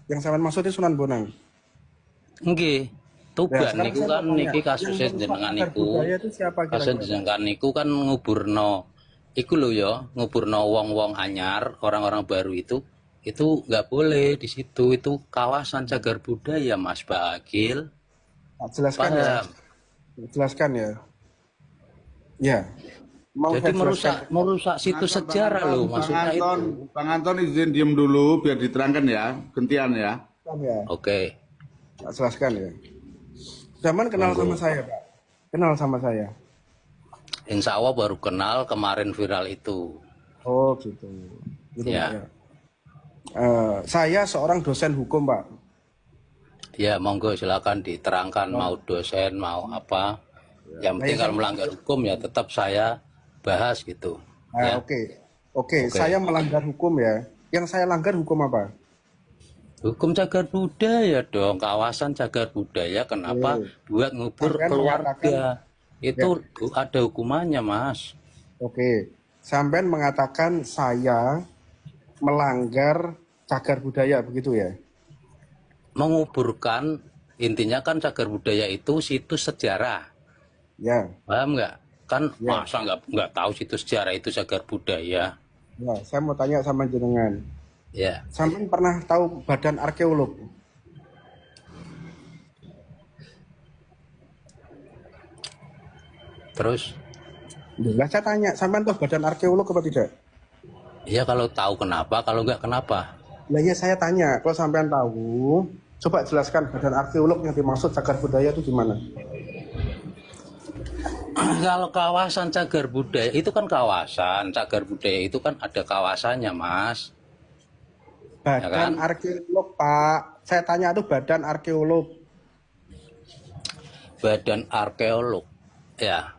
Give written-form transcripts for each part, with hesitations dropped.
Yang sampean maksud itu Sunan Bonang. Nggih. Nah, Tuban sekarang niku saya mau kan tanya, niki yang kasusnya merusak jenengan cagar niku. budaya itu siapa Kasus kira-kira, Pak? jenengan niku kan nguburno iku lho ya, nguburno wong-wong anyar, orang-orang baru itu nggak boleh di situ. Itu kawasan cagar budaya, Mas Bagil. Tak jelaskan ya, Paham? jelaskan ya. Ya, mau Jadi saya jelaskan. merusak merusak situs sejarah loh, maksudnya itu. Bang Anton izin diem dulu biar diterangkan ya, gantian ya. Ya, Oke, tak jelaskan ya. Zaman kenal sama monggo. saya, Pak. Kenal sama saya. Insya Allah baru kenal kemarin viral itu. Oh, gitu. Gitu, Pak Ya, ya. Saya seorang dosen hukum, Pak. ya monggo silakan diterangkan mau dosen mau apa. Yang Nah, penting yang kalau saya, melanggar hukum ya tetap saya bahas gitu. nah, Ya, oke. Oke, oke. saya melanggar hukum ya. Yang saya langgar hukum apa? Hukum cagar budaya dong, kawasan cagar budaya. Kenapa Oke. buat ngubur Sampean mengatakan, keluarga? ya, Itu ada hukumannya, Mas. oke. Sampean mengatakan saya melanggar cagar budaya, begitu ya? Menguburkan, intinya kan cagar budaya itu situs sejarah. Ya, Paham nggak? Kan ya. masa nggak tahu situs sejarah itu cagar budaya. Ya, saya mau tanya sama jenengan. Ya, Sampean pernah tahu Badan Arkeolog? terus Lah saya tanya, sampean tahu Badan Arkeolog apa tidak? ya kalau tahu kenapa, kalau nggak kenapa. Lah ya saya tanya, kalau sampean tahu, coba jelaskan Badan Arkeolog yang dimaksud cagar budaya itu gimana? Kalau kawasan cagar budaya itu kan kawasan cagar budaya itu kan ada kawasannya, Mas. Ya kan? Badan Arkeolog, Pak. Saya tanya itu Badan Arkeolog. Badan arkeolog. Ya,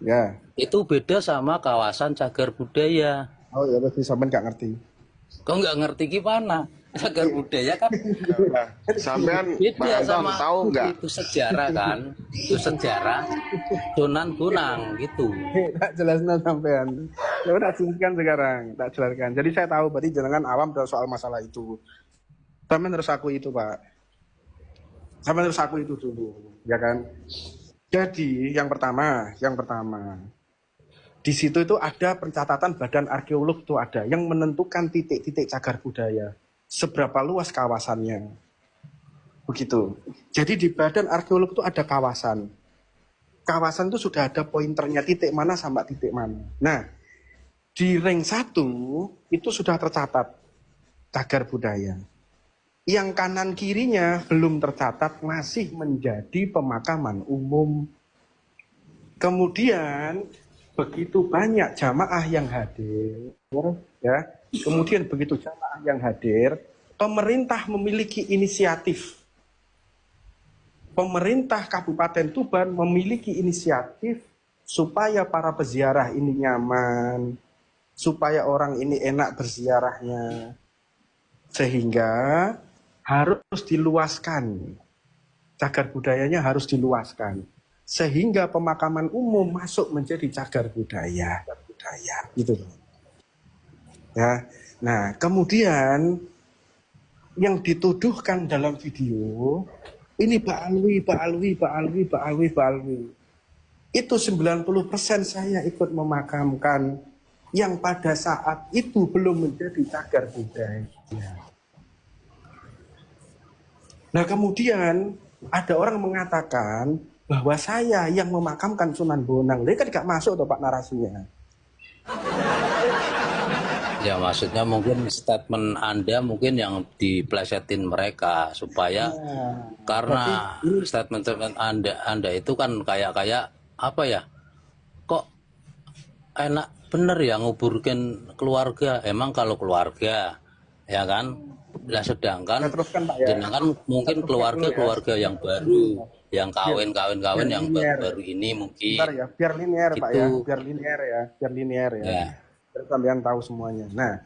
Ya. itu beda sama kawasan cagar budaya. Oh ya, berarti sampean nggak ngerti. Kok nggak ngerti gimana? Cagar budaya kan Sampean Bang beda Anton sama tahu nggak? itu sejarah kan? Itu sejarah Sunan Bonang gitu. Tak jelaskan sampean. Ya udah jelaskan sekarang, tak jelaskan. Jadi saya tahu berarti jenengan awam soal masalah itu. Sampean harus aku itu, Pak. Sampean harus aku itu dulu, ya kan? Jadi yang pertama, di situ itu ada pencatatan Badan Arkeolog itu ada yang menentukan titik-titik cagar budaya, seberapa luas kawasannya, begitu. Jadi di Badan Arkeolog itu ada kawasan. Kawasan itu sudah ada pointernya titik mana sampai titik mana. Nah, di ring 1 itu sudah tercatat cagar budaya. Yang kanan kirinya belum tercatat, masih menjadi pemakaman umum. Kemudian begitu banyak jamaah yang hadir, ya. Kemudian begitu jamaah yang hadir, pemerintah memiliki inisiatif. Pemerintah Kabupaten Tuban memiliki inisiatif supaya para peziarah ini nyaman, supaya orang ini enak berziarahnya, sehingga harus diluaskan. Cagar budayanya harus diluaskan. Sehingga pemakaman umum masuk menjadi cagar budaya. Gitu loh. Ya. Nah, kemudian yang dituduhkan dalam video, ini Pak Alwi. Itu 90% saya ikut memakamkan yang pada saat itu belum menjadi cagar budaya. Nah, kemudian ada orang mengatakan bahwa saya yang memakamkan Sunan Bonang. Dia kan gak masuk tuh Pak narasinya. Ya maksudnya mungkin statement Anda mungkin yang diplesetin mereka supaya karena statement Anda itu kan kayak apa ya? Kok enak bener ya nguburkan keluarga. Emang kalau keluarga ya kan? Lah sedangkan Teruskan Pak ya. jenengan mungkin keluarga yang baru, yang kawin yang baru-baru ini mungkin. Bentar ya, biar linear Pak ya, Gitu. biar linear ya. Ya. Biar kalian tahu semuanya. Nah,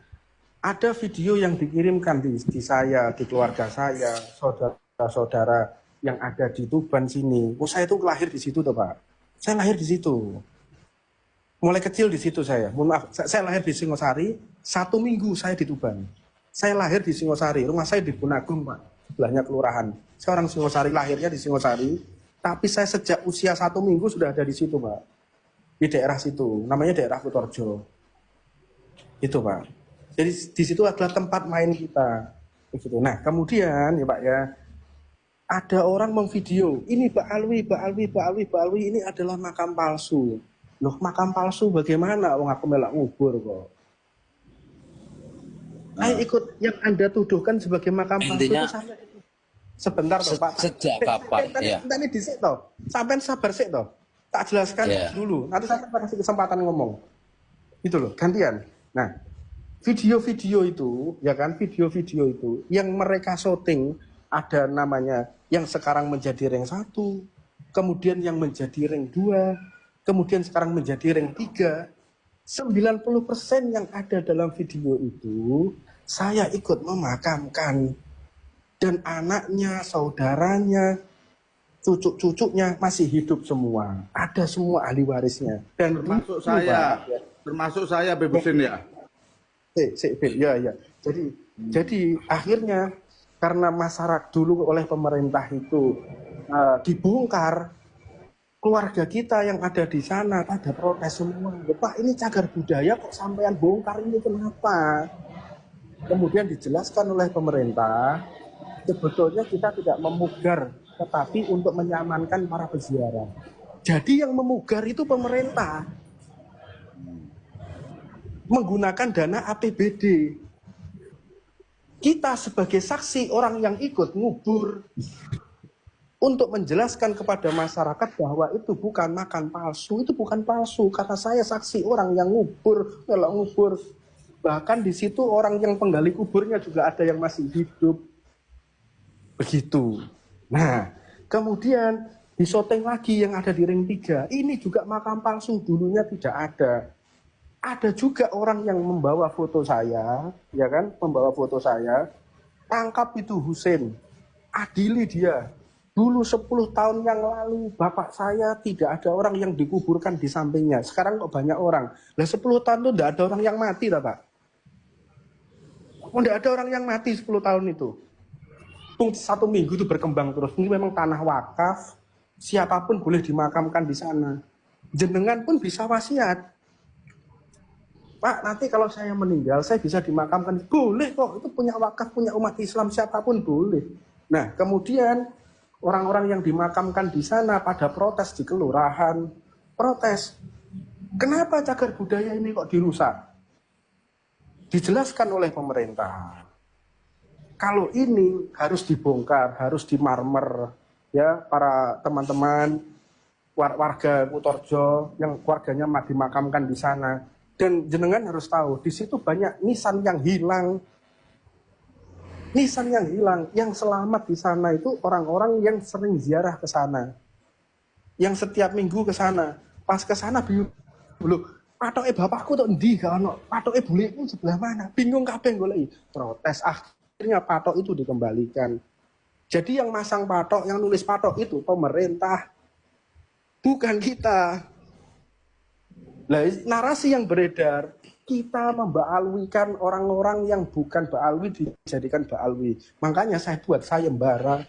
ada video yang dikirimkan di saya, di keluarga saya, saudara-saudara yang ada di Tuban sini. Oh, saya itu lahir di situ tuh Pak. Saya lahir di situ. Mulai kecil di situ saya. Mohon maaf, saya lahir di Singosari, 1 minggu saya di Tuban. Saya lahir di Singosari, rumah saya di Bunagung, Pak. Sebelahnya kelurahan. Saya orang Singosari, lahirnya di Singosari. Tapi saya sejak usia 1 minggu sudah ada di situ, Pak. Di daerah situ, namanya daerah Kutorjo. Itu, Pak. Jadi di situ adalah tempat main kita. Begitu. Nah, kemudian ya Pak ya, ada orang memvideo, ini Mbak Alwi, ini adalah makam palsu. Loh, makam palsu bagaimana? Wong aku melak ngubur kok. Saya ikut yang Anda tuduhkan sebagai makam palsu Intinya, itu saya ikut. Sebentar toh Pak. sejak kapan? Ya. Tadi dhisik toh. Sampean sabar sik toh. Tak jelaskan Ya. dulu. Nanti saya kasih kesempatan ngomong. Itu loh, gantian. Nah, video-video itu, ya kan, video-video itu yang mereka syuting ada namanya yang sekarang menjadi rank 1, kemudian yang menjadi rank 2, kemudian sekarang menjadi rank 3. 90% yang ada dalam video itu saya ikut memakamkan, dan anaknya, saudaranya, cucu-cucunya masih hidup semua. Ada semua ahli warisnya. Dan Termasuk itu, saya, Pak, ya. termasuk saya bebusin ya. Ya. Jadi akhirnya karena masyarakat dulu oleh pemerintah itu dibongkar, keluarga kita yang ada di sana pada protes semua. Pak, ini cagar budaya kok sampean bongkar ini kenapa? Kemudian dijelaskan oleh pemerintah, sebetulnya kita tidak memugar, tetapi untuk menyamankan para peziarah. Jadi yang memugar itu pemerintah, menggunakan dana APBD. Kita sebagai saksi orang yang ikut ngubur untuk menjelaskan kepada masyarakat bahwa itu bukan makan palsu, itu bukan palsu. Kata saya saksi orang yang ngubur, melok ngubur. Bahkan di situ orang yang penggali kuburnya juga ada yang masih hidup. Begitu. Nah, kemudian di syuting lagi yang ada di ring 3, ini juga makam palsu, dulunya tidak ada. Ada juga orang yang membawa foto saya, ya kan, membawa foto saya, tangkap itu Husein, adili dia. Dulu 10 tahun yang lalu bapak saya tidak ada orang yang dikuburkan di sampingnya. Sekarang kok banyak orang. Lah 10 tahun itu tidak ada orang yang mati, tak Pak? Tidak ada orang yang mati 10 tahun itu. 1 minggu itu berkembang terus. Ini memang tanah wakaf, siapapun boleh dimakamkan di sana. Jenengan pun bisa wasiat. Pak, nanti kalau saya meninggal, saya bisa dimakamkan. Boleh kok, itu punya wakaf, punya umat Islam, siapapun boleh. Nah, kemudian orang-orang yang dimakamkan di sana pada protes di kelurahan, protes. Kenapa cagar budaya ini kok dirusak? Dijelaskan oleh pemerintah. Kalau ini harus dibongkar, harus dimarmer, ya para teman-teman warga Kutorjo yang keluarganya dimakamkan di sana. Dan jenengan harus tahu, di situ banyak nisan yang hilang. Nisan yang hilang, yang selamat di sana itu orang-orang yang sering ziarah ke sana. Yang setiap minggu ke sana. Pas ke sana bingung, patoke bapakku tuh endi gak ono, patoke buleku sebelah mana? Bingung kabeh goleki. Protes, akhirnya patok itu dikembalikan. Jadi yang masang patok, yang nulis patok itu pemerintah, bukan kita. Nah, narasi yang beredar, kita membaalwikan orang-orang yang bukan baalwi dijadikan baalwi. Makanya saya buat sayembara.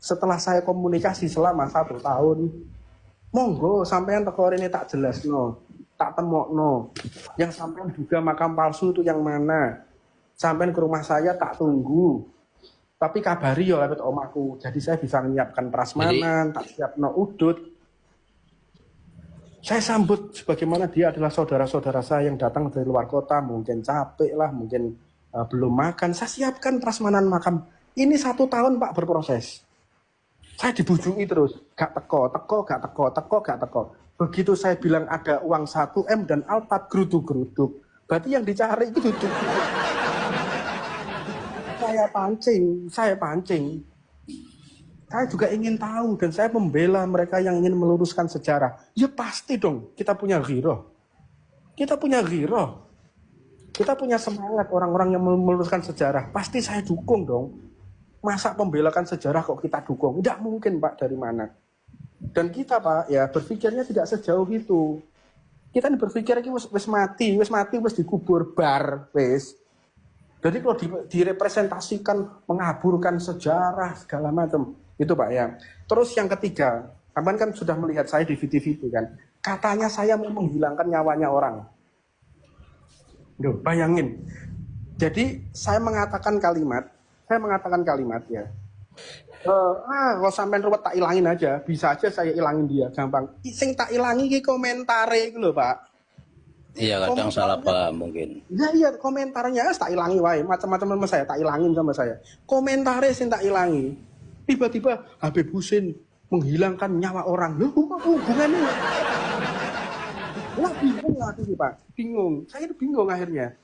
Setelah saya komunikasi selama 1 tahun, monggo sampean teko rene tak jelasno, tak temokno. Yang sampean juga makam palsu itu yang mana? Sampean ke rumah saya tak tunggu. Tapi kabari ya lewat omaku. Jadi saya bisa menyiapkan prasmanan, tak siapno udut. Saya sambut sebagaimana dia adalah saudara-saudara saya yang datang dari luar kota, mungkin capek lah, mungkin belum makan. Saya siapkan prasmanan makam. Ini 1 tahun Pak berproses. Saya dibujuki terus, gak teko. Begitu saya bilang ada uang 1 M dan Alphard geruduk-geruduk. Berarti yang dicari itu duduk. Saya pancing. Saya juga ingin tahu dan saya membela mereka yang ingin meluruskan sejarah. Ya pasti dong, kita punya ghiroh. Kita punya semangat orang-orang yang meluruskan sejarah. Pasti saya dukung dong. Masa pembelakan sejarah kok kita dukung? Tidak mungkin Pak, dari mana? Dan kita Pak, ya berpikirnya tidak sejauh itu. Kita berpikir wis mati, wis dikubur bar, wis. Jadi kalau direpresentasikan mengaburkan sejarah segala macam itu Pak ya. Terus yang ketiga, Abang kan sudah melihat saya di video itu kan. Katanya saya mau menghilangkan nyawanya orang. Duh, bayangin. Jadi saya mengatakan kalimat ya. Kalau sampai ruwet tak ilangin aja, bisa aja saya ilangin dia, gampang. Sing tak ilangi ki komentare iku lho, Pak. Iya, kadang salah paham mungkin. Iya, komentarnya tak ilangi wae, macam-macam sama saya, tak ilangin sama saya. Komentare sing tak ilangi. Tiba-tiba Habib Husin menghilangkan nyawa orang. Loh, hubungannya? Wah, bingung aku sih, Pak. Bingung. Saya itu bingung akhirnya.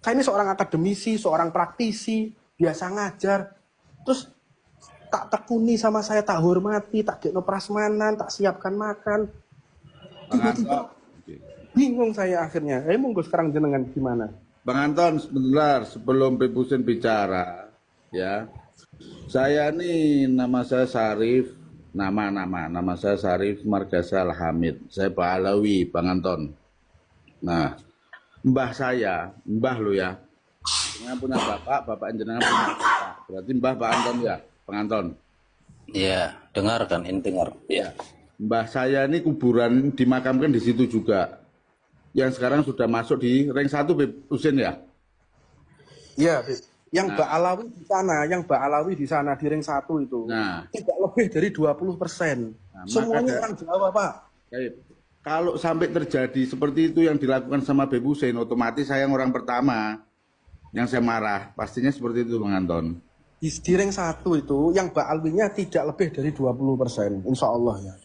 Saya ini seorang akademisi, seorang praktisi, biasa ngajar. Terus tak tekuni sama saya, tak hormati, tak gekno prasmanan, tak siapkan makan. Tiba-tiba bingung saya akhirnya. Monggo sekarang jenengan gimana? Bang Anton, sebentar sebelum Habib Husin bicara, ya. Saya nih nama saya Sarif, nama saya Sarif Margasal Hamid. Saya Pak Alawi, Bang Anton. Nah, mbah lo ya. Jenengan punya bapak jenengan punya bapak. Berarti mbah Pak Anton ya, Bang Anton. Iya, dengar kan, ini dengar. Ya. Mbah saya ini kuburan dimakamkan di situ juga. Yang sekarang sudah masuk di ring 1 Habib Husin ya? Iya, yang Mbak Alawi di sana, di sana di ring 1 itu. Nah, tidak lebih dari 20%. Semuanya orang Jawa, Pak. Baik. Kalau sampai terjadi seperti itu yang dilakukan sama Habib Husin, otomatis saya yang orang pertama yang saya marah. Pastinya seperti itu, Bang Anton. Di ring 1 itu, yang Mbak Alwinya tidak lebih dari 20%, insya Allah ya.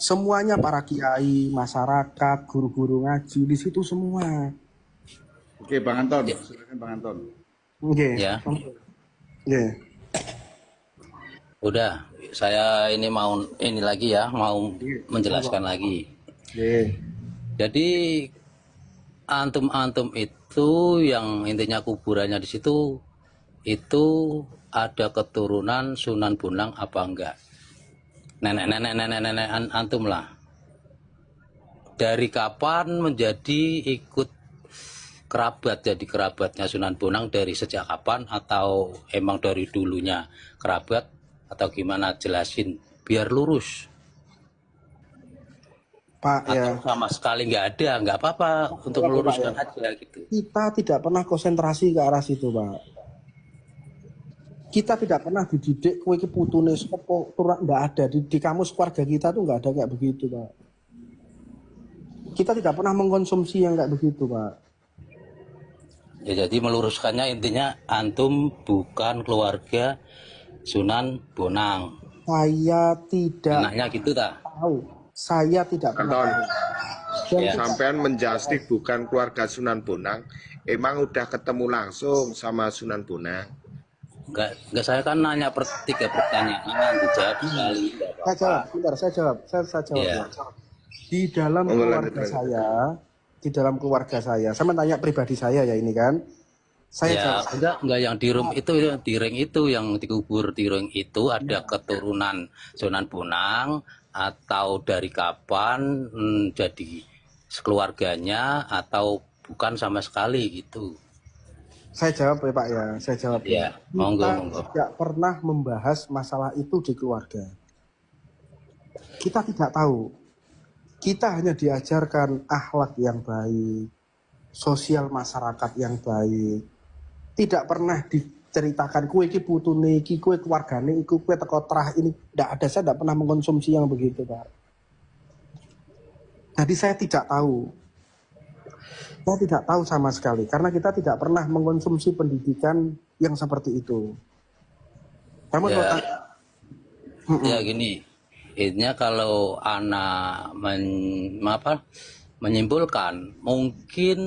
Semuanya para kiai, masyarakat, guru-guru ngaji, di situ semua. Oke, Bang Anton. Silakan Bang Anton. Oke. Ya. Oke. Udah, saya ini mau menjelaskan lagi. Oke. Jadi antum-antum itu yang intinya kuburannya di situ itu ada keturunan Sunan Bonang apa enggak? Nenek antum lah. Dari kapan menjadi ikut kerabat, jadi kerabatnya Sunan Bonang dari sejak kapan, atau emang dari dulunya kerabat atau gimana, jelasin biar lurus. Pak atau ya. Sama sekali nggak apa-apa untuk meluruskan aja gitu. Kita tidak pernah konsentrasi ke arah situ, Pak. Kita tidak pernah dididik kowe iki putune sapa ora, enggak ada di kamus keluarga kita tuh enggak ada kayak begitu, Pak. Kita tidak pernah mengkonsumsi yang kayak begitu, Pak. Ya, jadi meluruskannya intinya antum bukan keluarga Sunan Bonang. Saya tidak Anaknya gitu tak? tahu. Saya tidak pernah tahu. Ya. Sampean menjustif bukan keluarga Sunan Bonang, emang udah ketemu langsung sama Sunan Bonang? Enggak, saya kan nanya tiga pertanyaan, dijawab sekali. Saya jawab, bentar, saya jawab. Ya. Di dalam keluarga saya tanya pribadi saya ya ini kan. Saya jawab. Enggak yang di room itu, di ring itu, yang dikubur di ring itu ada keturunan Sunan Bonang atau dari kapan jadi keluarganya atau bukan sama sekali gitu. Saya jawab ya Pak ya, saya jawab. Ya, monggo. Tidak pernah membahas masalah itu di keluarga. Kita tidak tahu. Kita hanya diajarkan akhlak yang baik, sosial masyarakat yang baik. Tidak pernah diceritakan kue iki putune iki, kue keluargane iku, kue teko trah ini. Tidak ada, saya tidak pernah mengkonsumsi yang begitu, Pak. Jadi saya tidak tahu. Saya tidak tahu sama sekali karena kita tidak pernah mengkonsumsi pendidikan yang seperti itu. Kamu ya gini, intinya kalau anak menyimpulkan, mungkin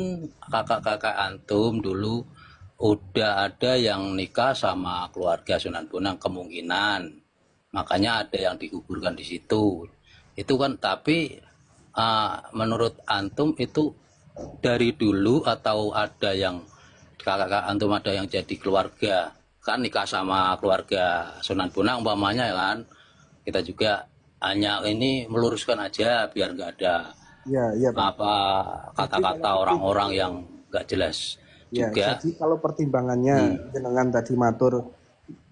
kakak-kakak antum dulu udah ada yang nikah sama keluarga Sunan Bonang, kemungkinan makanya ada yang dikuburkan di situ. Itu kan, tapi menurut antum itu dari dulu atau ada yang kakak antum ada yang jadi keluarga, kan nikah sama keluarga Sunan Bonang umpamanya kan, kita juga hanya ini meluruskan aja biar nggak ada ya, apa kata-kata orang-orang yang nggak jelas. Ya, juga. jadi kalau pertimbangannya jenengan tadi matur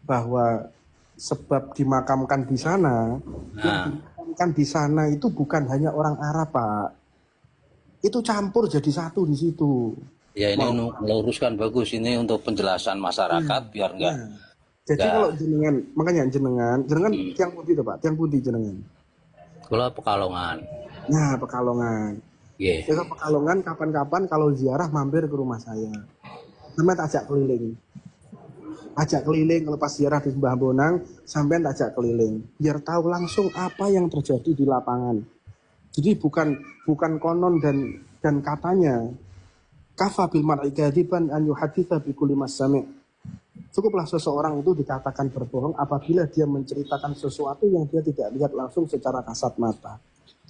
bahwa sebab dimakamkan di sana, yang Nah, dimakamkan di sana itu bukan hanya orang Arab, Pak. Itu campur jadi satu di situ. ya ini meluruskan bagus ini untuk penjelasan masyarakat biar Nah, jadi nggak kalau jenengan, makanya jenengan tiang putih itu Pak, tiang putih jenengan. kalau Pekalongan. Nah, Pekalongan. Nggih. Besok Pekalongan kapan-kapan kalau ziarah mampir ke rumah saya. Sampai ajak keliling. Ajak keliling kalau pas ziarah di Mbah Bonang, sampai ajak keliling. Biar tahu langsung apa yang terjadi di lapangan. Jadi bukan konon dan katanya. Kafa bil mar'i kadiban an yuhaditha bi kulli masami'. Cukuplah seseorang itu dikatakan berbohong apabila dia menceritakan sesuatu yang dia tidak lihat langsung secara kasat mata.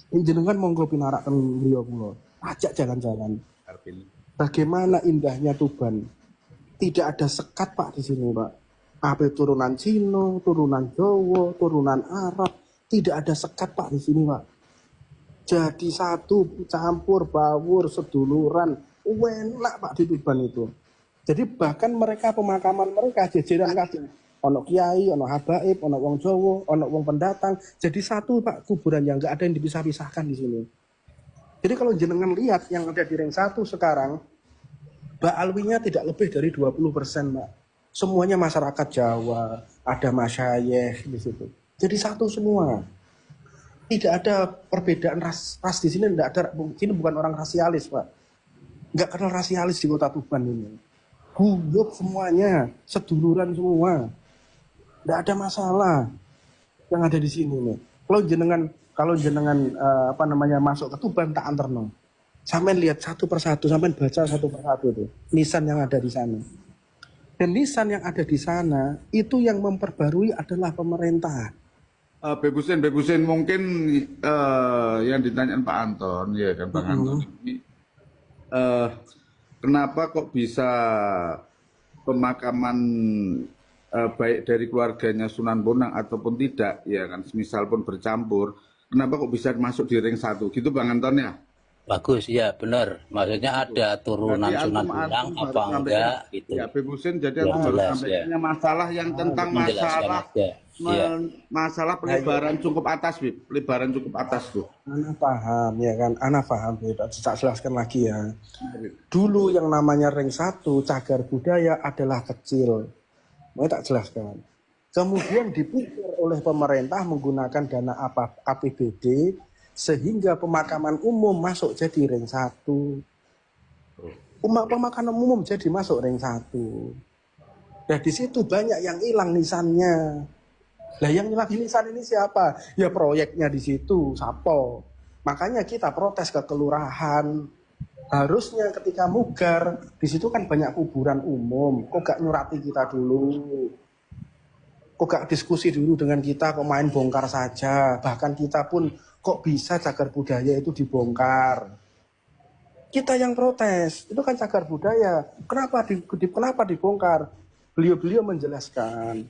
Jenengan monggo pinaraken beliau kula. Ajak jalan-jalan. Bagaimana indahnya Tuban. Tidak ada sekat Pak di sini Pak. Apa turunan Cina, turunan Jawa, turunan Arab, tidak ada sekat Pak di sini Pak. Jadi satu campur bawur seduluran, enak Pak di Tuban itu. Jadi bahkan mereka pemakaman mereka jajaran kabeh. Ono kiai, ono habaib, ono wong Jawa, ono wong pendatang. Jadi satu Pak kuburan yang enggak ada yang dipisah-pisahkan di sini. Jadi kalau jenengan lihat yang ada di ring 1 sekarang, Mbak Alwinya tidak lebih dari 20%, Mbak. Semuanya masyarakat Jawa, ada masyayikh di situ. Jadi satu semua. Tidak ada perbedaan ras di sini, tidak ada. Ini bukan orang rasialis, Pak. Nggak kenal rasialis di Kota Tuban ini. Guyup semuanya, seduluran semua. Tidak ada masalah yang ada di sini nih. Kalau jenengan masuk ke Tuban tak anterno. Sampai lihat satu persatu, sampai baca satu persatu itu nisan yang ada di sana. Dan nisan yang ada di sana itu yang memperbarui adalah pemerintah. Bebusin mungkin yang ditanyakan Pak Anton, ya kan Pak Anton ini kenapa kok bisa pemakaman baik dari keluarganya Sunan Bonang ataupun tidak, ya kan, semisal pun bercampur, kenapa kok bisa masuk di ring 1 gitu Bang Anton ya? Bagus, ya benar. Maksudnya ada turunan Sunan Bonang apa enggak gitu. Ya, Bebusin jadi Ya, aku baru jelas, sampaikannya masalah yang tentang Menjelaskan aja. Iya. masalah pelebaran cukup atas, Bib. Pelebaran cukup atas tuh. Ana paham ya kan, Ana paham ya. Tak jelaskan lagi ya. Dulu yang namanya ring 1 cagar budaya adalah kecil. Mau tak jelaskan. Kemudian dipikir oleh pemerintah menggunakan dana APBD sehingga pemakaman umum masuk jadi ring 1. Pemakaman umum jadi masuk ring 1. Nah di situ banyak yang hilang nisannya. Lah yang hilang nisan ini siapa? Ya proyeknya di situ, Sapo. Makanya kita protes ke kelurahan. Harusnya ketika mugar, di situ kan banyak kuburan umum. Kok gak nyurati kita dulu? Kok gak diskusi dulu dengan kita, kok main bongkar saja? Bahkan kita pun kok bisa cagar budaya itu dibongkar? Kita yang protes, itu kan cagar budaya. Kenapa dibongkar? Beliau menjelaskan,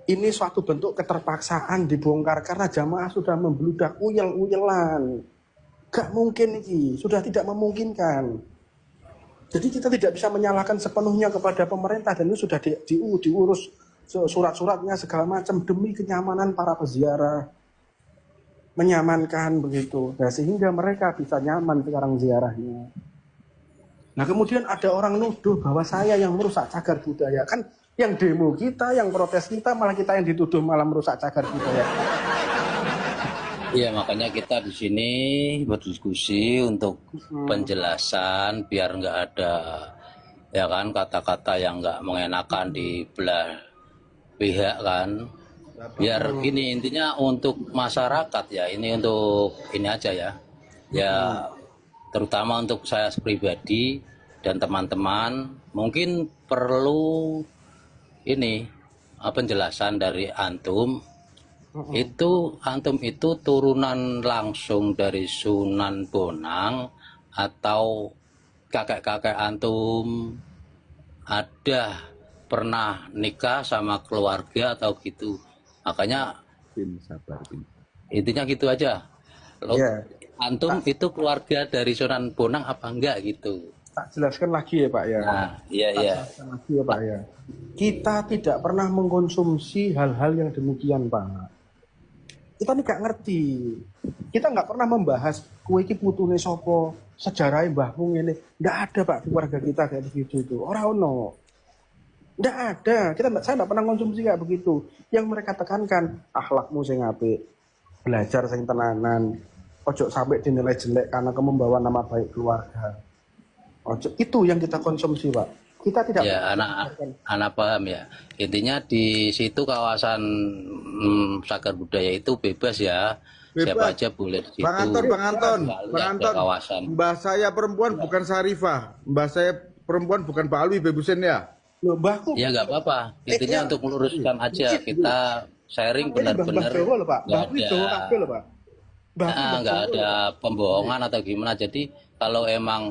ini suatu bentuk keterpaksaan dibongkar karena jamaah sudah membludak uyel-uyelan. Gak mungkin ini, sudah tidak memungkinkan. Jadi kita tidak bisa menyalahkan sepenuhnya kepada pemerintah dan itu sudah diurus surat-suratnya segala macam demi kenyamanan para peziarah. Menyamankan begitu. Nah, sehingga mereka bisa nyaman sekarang ziarahnya. Nah kemudian ada orang nuduh bahwa saya yang merusak cagar budaya. Kan yang demo kita, yang protes kita, malah kita yang dituduh malah merusak cagar budaya. Iya, makanya kita di sini berdiskusi untuk penjelasan biar nggak ada ya kan kata-kata yang nggak mengenakan di belah pihak kan. Biar gini intinya untuk masyarakat ya, ini untuk ini aja ya. Ya terutama untuk saya pribadi dan teman-teman mungkin perlu ini penjelasan dari antum. Antum itu turunan langsung dari Sunan Bonang atau kakek-kakek antum ada pernah nikah sama keluarga atau gitu. Makanya intinya gitu aja. Antum itu keluarga dari Sunan Bonang apa enggak gitu. Tak jelaskan lagi ya Pak ya. Nah, iya Tak iya. jelaskan lagi ya Pak ya. Kita tidak pernah mengkonsumsi hal-hal yang demikian Pak. Kita nih gak ngerti. Kita nggak pernah membahas kue iki putune sopo, sejarahnya mbahmu ini. Nggak ada Pak di keluarga kita kayak begitu itu. Orang ono. Nggak ada. Saya nggak pernah konsumsi kayak begitu. Yang mereka tekankan akhlakmu sing apik, belajar sing tenanan, ojo sampai dinilai jelek karena kamu membawa nama baik keluarga. Ojo itu yang kita konsumsi Pak. Kita tidak Ya, pernah anak paham ya. Intinya di situ kawasan cagar budaya itu bebas ya. Siapa Bebas. aja boleh di situ. Bang Anton, Bang Anton, Lalu Bang ada Anton. kawasan. Mbah saya perempuan bukan Sarifah. Mbah saya perempuan bukan Pak Alwi Bebusen ya. Loh, mbahku. Ya nggak apa-apa. Intinya untuk meluruskan aja. Kita sharing Ini Mbah benar-benar Jawa loh Pak. nggak Mbahku ada Jawa kabeh loh Pak. Mbahku Mbah nggak Jawa. ada pembohongan atau gimana. Jadi kalau emang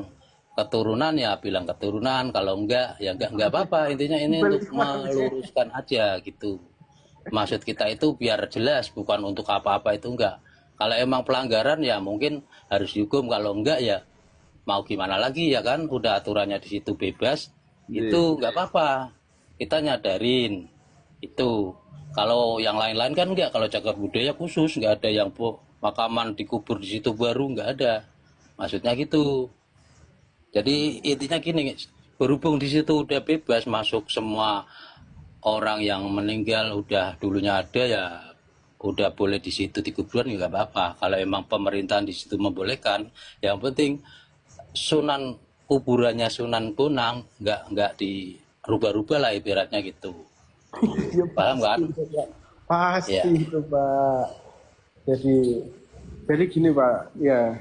keturunan ya bilang keturunan. Kalau enggak ya nggak apa-apa. Intinya ini untuk meluruskan aja gitu. Maksud kita itu biar jelas, bukan untuk apa-apa itu enggak. Kalau emang pelanggaran ya mungkin harus dihukum, kalau enggak ya mau gimana lagi ya kan, udah aturannya di situ bebas, itu enggak apa-apa. Kita nyadarin itu. Kalau yang lain-lain kan enggak, kalau cagar budaya khusus enggak ada yang makaman dikubur di situ baru, enggak ada. Maksudnya gitu. Jadi intinya gini, berhubung di situ udah bebas masuk semua orang yang meninggal udah dulunya ada ya udah boleh di situ di kuburan ya nggak apa-apa. Kalau emang pemerintahan di situ membolehkan, yang penting Sunan kuburannya Sunan Bonang nggak dirubah-rubah lah ibaratnya gitu. Ya, Paham kan? pasti Ya. itu Pak. Jadi gini Pak, ya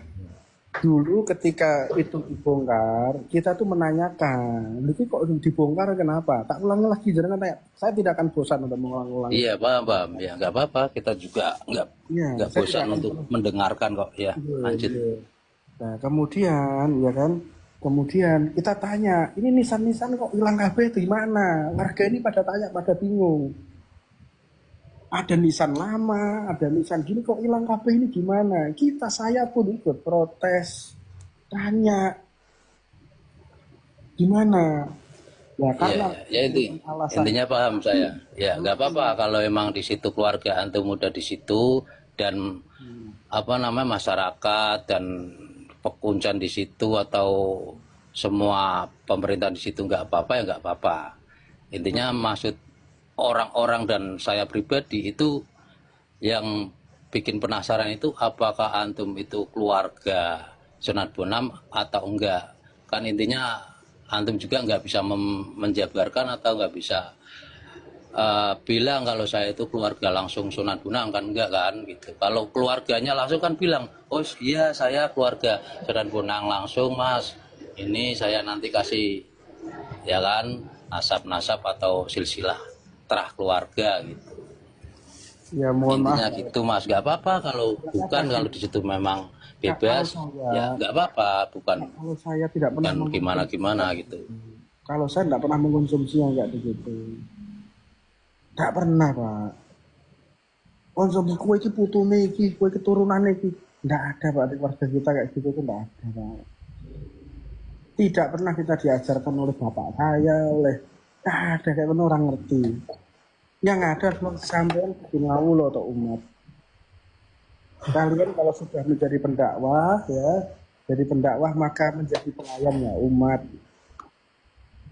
dulu ketika itu dibongkar, kita tuh menanyakan, ini kok dibongkar kenapa? Tak ulangi lagi, jangan tanya. Saya tidak akan bosan untuk mengulang-ulang. Iya paham. Ya nggak apa-apa. Kita juga Iya, nggak saya bosan tidak untuk mendengarkan kok. Ya lanjut. Iya. Nah, kemudian ya kan, kemudian kita tanya, ini nisan-nisan kok hilang kabeh di mana? Warga ini pada tanya, pada bingung. Ada nisan lama, ada nisan gini kok hilang kabeh ini gimana? Saya pun ikut protes, tanya gimana? Ya karena Ya alasan intinya paham saya. Ya nggak apa-apa kalau emang di situ keluarga antum udah di situ dan apa namanya masyarakat dan pekuncan di situ atau semua pemerintahan di situ nggak apa-apa ya nggak apa-apa. Intinya maksud orang-orang dan saya pribadi itu yang bikin penasaran itu apakah antum itu keluarga Sunan Bonang atau enggak. Kan intinya antum juga nggak bisa menjabarkan atau nggak bisa bilang kalau saya itu keluarga langsung Sunan Bonang, kan enggak kan gitu. Kalau keluarganya langsung kan bilang, oh iya saya keluarga Sunan Bonang langsung mas, ini saya nanti kasih ya kan nasab-nasab atau silsilah terah keluarga gitu. ya mohon maaf. Intinya gitu mas, nggak apa-apa kalau bukan, kalau di situ memang bebas ya nggak apa-apa, bukan Kalau saya tidak pernah bukan gimana-gimana gitu. kalau saya tidak pernah mengkonsumsi yang kayak begitu. Tidak pernah, Pak. Konsumsi kue iki putune iki, kue keturunan iki. Tidak ada, Pak, di keluarga kita kayak gitu itu tidak ada, Pak. Tidak pernah kita diajarkan oleh bapak saya, oleh tidak ada kayak mana orang ngerti. Yang ada cuma sampean kudu ngawul atau umat. Kalian kalau sudah menjadi pendakwah ya, jadi pendakwah maka menjadi pelayannya umat.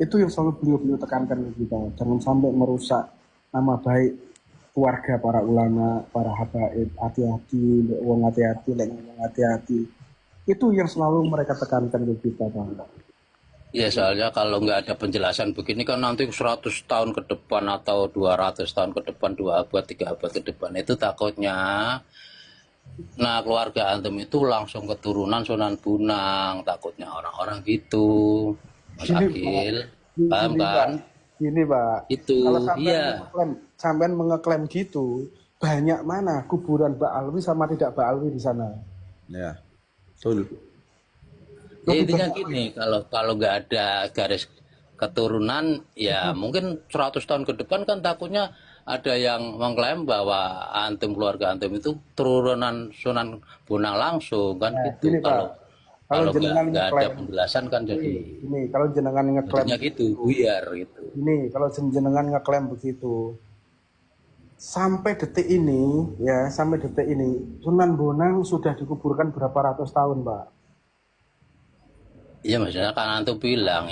Itu yang selalu beliau-beliau tekankan ke kita. Jangan sampai merusak nama baik keluarga para ulama, para habaib. Hati-hati, wong hati-hati, ngomong hati-hati. Itu yang selalu mereka tekankan ke kita, Pak. Ya soalnya kalau nggak ada penjelasan begini kan nanti 100 tahun ke depan atau 200 tahun ke depan, 2 abad, 3 abad ke depan itu takutnya. Nah keluarga antum itu langsung keturunan Sunan Bonang, takutnya orang-orang gitu. Mas Akil, paham kan? Gini, Pak. Itu, Kalau iya. sampean mengeklaim gitu, banyak mana kuburan Mbak Alwi sama tidak Mbak Alwi di sana? Ya, betul. Ya, intinya gini, kalau nggak ada garis keturunan, ya mungkin 100 tahun ke depan kan takutnya ada yang mengklaim bahwa antum keluarga antum itu turunan Sunan Bonang langsung kan Nah, gitu. gini, Pak. Kalau Kalau Kalau jenengan nggak ada ngeklaim, penjelasan kan jadi ini kalau jenengan ngeklaim jadinya gitu, buyar gitu. ini, kalau jenengan ngeklaim begitu, sampai detik ini, ya sampai detik ini, Sunan Bonang sudah dikuburkan berapa ratus tahun, Pak? Iya maksudnya kan antum bilang,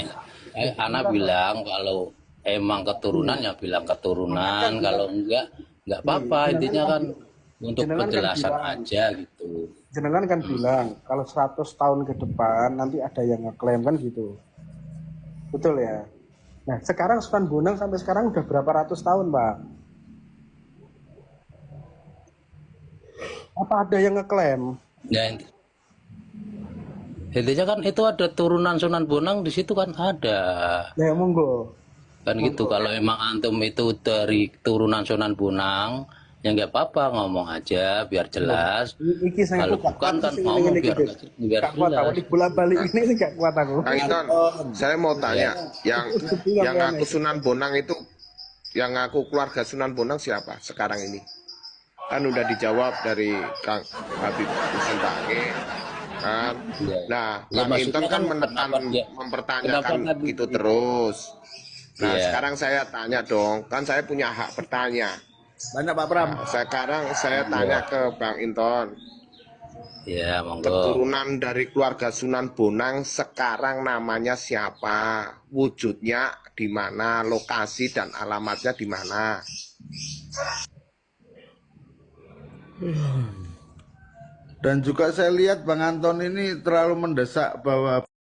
anak bilang kalau emang keturunan ya bilang keturunan, kalau nggak apa-apa, intinya kan untuk Jenengan kan penjelasan bilang, aja gitu. jenengan kan bilang kalau 100 tahun ke depan nanti ada yang ngeklaim kan gitu. Betul ya? Nah, sekarang Sunan Bonang sampai sekarang udah berapa ratus tahun, Pak? Apa ada yang ngeklaim? Ya intinya kan itu ada turunan Sunan Bonang di situ kan ada. Ya monggo. Kan gitu, kalau emang antum itu dari turunan Sunan Bonang, ya nggak apa-apa ngomong aja biar jelas. Iki saya Kalau kok bukan kan sih ngomong ini biar gak kuat aku jelas. di bola balik ini gak kuat aku. Kang Inton, saya mau tanya, yang ngaku Sunan Bonang itu, yang ngaku keluarga Sunan Bonang siapa sekarang ini? Kan udah dijawab dari Kang Habib Husin Bage, kan? Ya. Nah, Ya, Kang Inton maksudnya kan kan menekan, kenapa dia- mempertanyakan kenapa kan- itu terus. Nah, Iya. sekarang saya tanya dong, kan saya punya hak bertanya. Banyak Pak Pram. Nah, sekarang saya tanya ke Bang Inton, Ya monggo. keturunan dari keluarga Sunan Bonang sekarang namanya siapa? Wujudnya di mana? Lokasi dan alamatnya di mana? Dan juga saya lihat Bang Anton ini terlalu mendesak bahwa